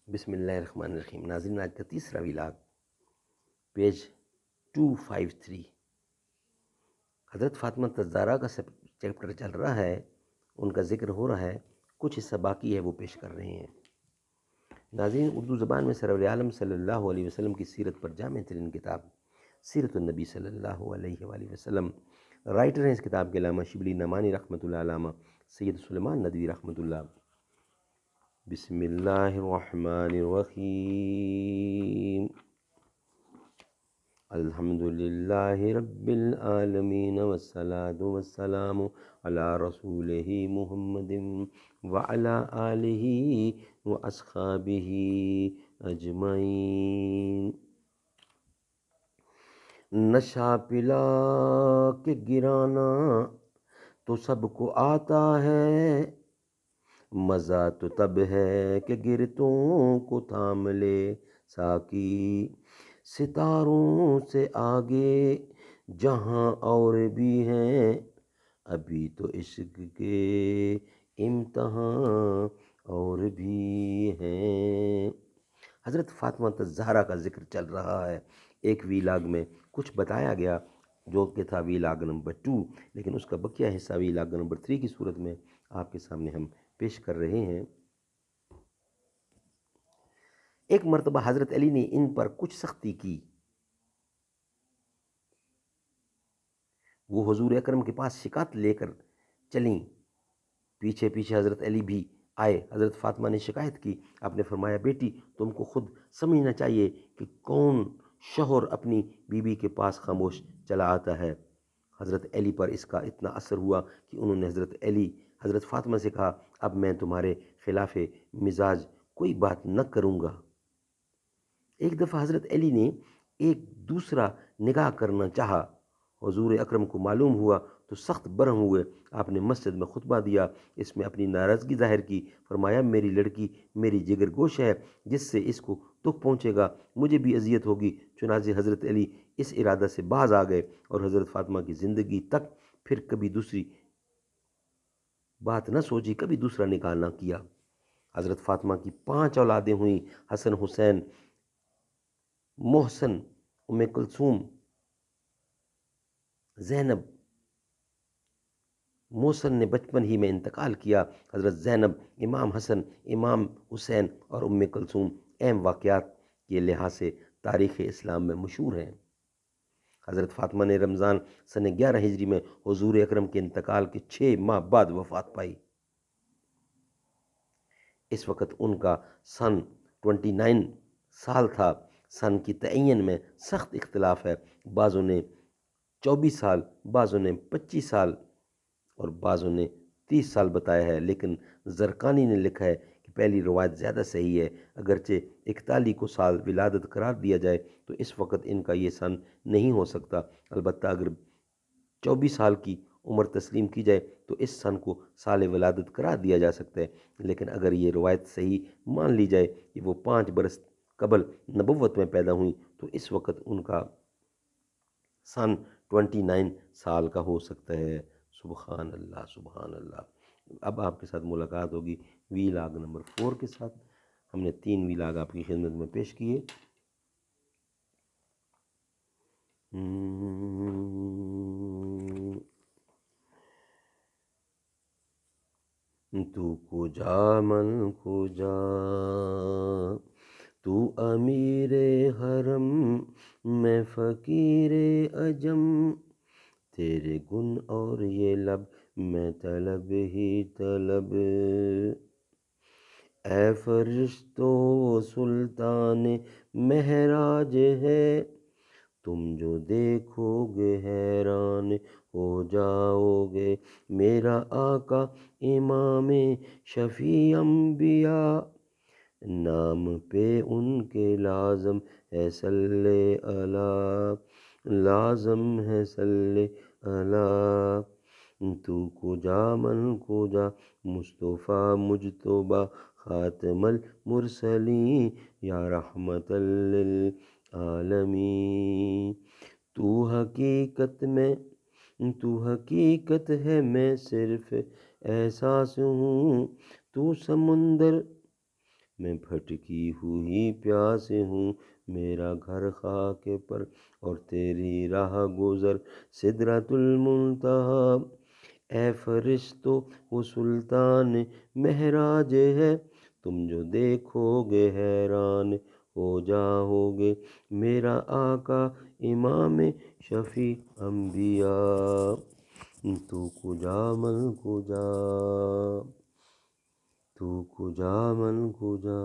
بسم اللہ الرحمن الرحیم۔ ناظرین، آج کا تیسرا ویلاگ پیج 253۔ حضرت فاطمہ الزہرا کا چیپٹر چل رہا ہے، ان کا ذکر ہو رہا ہے، کچھ حصہ باقی ہے وہ پیش کر رہے ہیں۔ ناظرین، اردو زبان میں سرور عالم صلی اللہ علیہ وسلم کی سیرت پر جامع ترین کتاب سیرت النبی صلی اللہ علیہ وآلہ وسلم۔ رائٹر ہیں اس کتاب کے علامہ شبلی نعمانی رحمۃ اللہ، علامہ سید سلیمان ندوی رحمۃ اللہ۔ بسم اللہ الرحمن الرحیم۔ الحمد للہ رب العالمین والصلاة والسلام علی رسولہ محمد وعلی آلہ واصحابہ اجمعین۔ نشہ پلا کے گرانا تو سب کو آتا ہے، مزہ تو تب ہے کہ گرتوں کو تھام لے ساکی۔ ستاروں سے آگے جہاں اور بھی ہیں، ابھی تو عشق کے امتحان اور بھی ہیں۔ حضرت فاطمہ الزہرا کا ذکر چل رہا ہے۔ ایک ویلاگ میں کچھ بتایا گیا جو کہ تھا ویلاگ نمبر 2، لیکن اس کا بقیہ حصہ ویلاگ نمبر 3 کی صورت میں آپ کے سامنے ہم پیش کر رہے ہیں۔ ایک مرتبہ حضرت علی نے ان پر کچھ سختی کی۔ وہ حضور اکرم کے پاس شکایت لے کر چلیں، پیچھے پیچھے حضرت علی بھی آئے۔ حضرت فاطمہ نے شکایت کی۔ آپ نے فرمایا، بیٹی تم کو خود سمجھنا چاہیے کہ کون شوہر اپنی بیوی کے پاس خاموش چلا آتا ہے۔ حضرت علی پر اس کا اتنا اثر ہوا کہ انہوں نے حضرت فاطمہ سے کہا، اب میں تمہارے خلاف مزاج کوئی بات نہ کروں گا۔ ایک دفعہ حضرت علی نے ایک دوسرا نکاح کرنا چاہا، حضور اکرم کو معلوم ہوا تو سخت برہم ہوئے۔ آپ نے مسجد میں خطبہ دیا، اس میں اپنی ناراضگی ظاہر کی۔ فرمایا، میری لڑکی میری جگر گوش ہے، جس سے اس کو دکھ پہنچے گا مجھے بھی اذیت ہوگی۔ چنانچہ حضرت علی اس ارادہ سے باز آ گئے اور حضرت فاطمہ کی زندگی تک پھر کبھی دوسری بات نہ سوچی، کبھی دوسرا نکاح نہ کیا۔ حضرت فاطمہ کی 5 اولادیں ہوئیں: حسن، حسین، محسن، ام کلثوم، زینب۔ محسن نے بچپن ہی میں انتقال کیا۔ حضرت زینب، امام حسن، امام حسین اور ام کلثوم اہم واقعات کے لحاظ سے تاریخ اسلام میں مشہور ہیں۔ حضرت فاطمہ نے رمضان سن 11 ہجری میں حضور اکرم کے انتقال کے 6 ماہ بعد وفات پائی۔ اس وقت ان کا سن 29 سال تھا۔ سن کی تعین میں سخت اختلاف ہے، بعضوں نے 24 سال، بعضوں نے 25 سال اور بعضوں نے 30 سال بتایا ہے، لیکن زرقانی نے لکھا ہے کہ پہلی روایت زیادہ صحیح ہے۔ اگرچہ 41 کو سال ولادت قرار دیا جائے تو اس وقت ان کا یہ سن نہیں ہو سکتا۔ البتہ اگر 24 سال کی عمر تسلیم کی جائے تو اس سن کو سال ولادت قرار دیا جا سکتا ہے، لیکن اگر یہ روایت صحیح مان لی جائے کہ وہ 5 برس قبل نبوت میں پیدا ہوئیں تو اس وقت ان کا سن 29 سال کا ہو سکتا ہے۔ سبحان اللہ، سبحان اللہ۔ اب آپ کے ساتھ ملاقات ہوگی ویلاگ نمبر 4 کے ساتھ۔ ہم نے 3 ویلاگ آپ کی خدمت میں پیش کیے۔ تو کجا من کجا، تو امیر حرم میں فقیر عجم، تیرے گن اور یہ لب میں طلب ہی طلب۔ اے فرشتو سلطان مہراج ہے، تم جو دیکھو گے حیران ہو جاؤ گے۔ میرا آقا امام شفیع انبیاء، نام پہ ان کے لازم ہے صلی اللہ، لازم ہے صلی اللہ۔ تو کجا من کجا، مصطفیٰ مجتبیٰ خاتم المرسلین، یا رحمت للعالمین۔ تو حقیقت ہے، میں صرف احساس ہوں۔ تو سمندر میں بھٹکی ہوئی پیاس ہوں، میرا گھر خاک پر اور تیری راہ گزر سدرۃ المنتہا۔ اے فرشتو وہ سلطان مہراج ہے، تم جو دیکھو گے حیران ہو جاؤ گے، میرا آقا امام شفیع انبیاء۔ تو کجا من کجا، تو کجا من کجا۔